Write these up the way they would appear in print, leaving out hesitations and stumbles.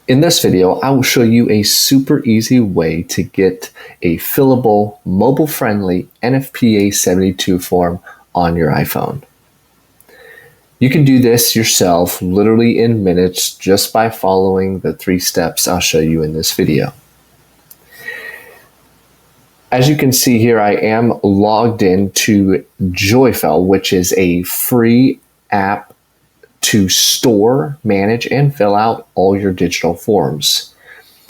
In this video, I will show you a super easy way to get a fillable, mobile-friendly NFPA 72 form on your iPhone. You can do this yourself literally in minutes just by following the 3 steps I'll show you in this video. As you can see here, I am logged in to Joyfill, which is a free app to store, manage, and fill out all your digital forms.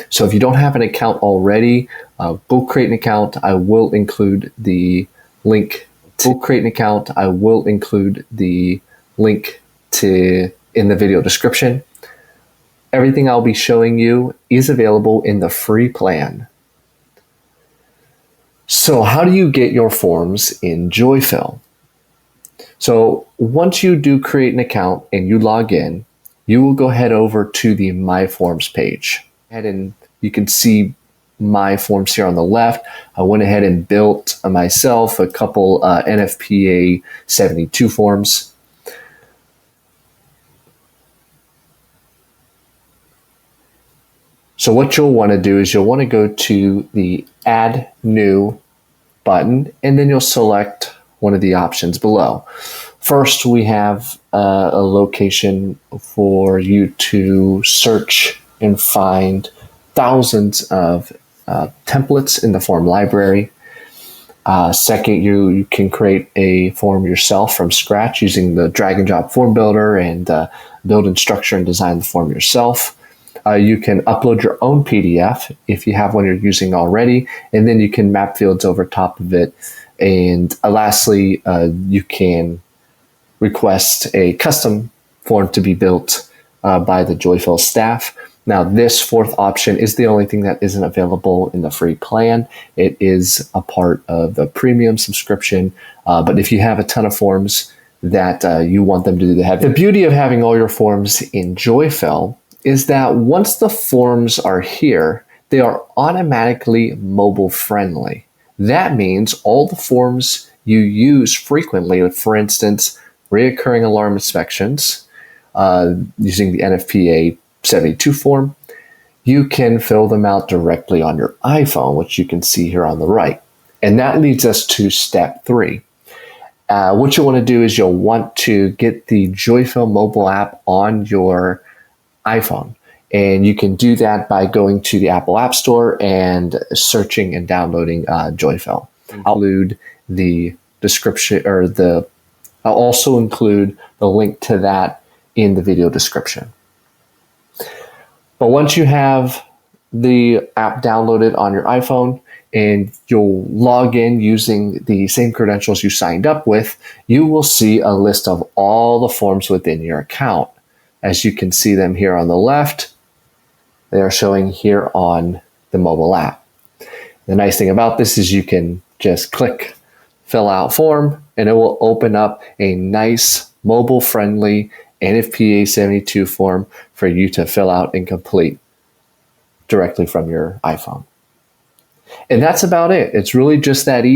So if you don't have an account already, go create an account. I will include the link in the video description. Everything I'll be showing you is available in the free plan. So how do you get your forms in Joyfill? So once you do create an account and you log in, you will go head over to the My Forms page. And you can see My Forms here on the left. I went ahead and built myself a couple NFPA 72 forms. So what you'll want to do is you'll want to go to the Add New button, and then you'll select one of the options below. First, we have a location for you to search and find thousands of templates in the form library. Second, you can create a form yourself from scratch using the drag and drop form builder and build and structure and design the form yourself. You can upload your own PDF if you have one you're using already, and then you can map fields over top of it. And lastly, you can request a custom form to be built by the Joyfill staff. Now, this fourth option is the only thing that isn't available in the free plan. It is a part of the premium subscription, but if you have a ton of forms that you want them to do the heavy. The beauty of having all your forms in Joyfill is that once the forms are here, they are automatically mobile friendly. That means all the forms you use frequently, for instance, reoccurring alarm inspections, using the NFPA 72 form, you can fill them out directly on your iPhone, which you can see here on the right. And that leads us to step 3. What you want to do is you'll want to get the Joyfill mobile app on your iPhone. And you can do that by going to the Apple App Store and searching and downloading Joyfill. I'll include the description, I'll also include the link to that in the video description. But once you have the app downloaded on your iPhone and you'll log in using the same credentials you signed up with, you will see a list of all the forms within your account. As you can see them here on the left, they are showing here on the mobile app. The nice thing about this is you can just click fill out form and it will open up a nice mobile friendly NFPA 72 form for you to fill out and complete directly from your iPhone. And that's about it. It's really just that easy.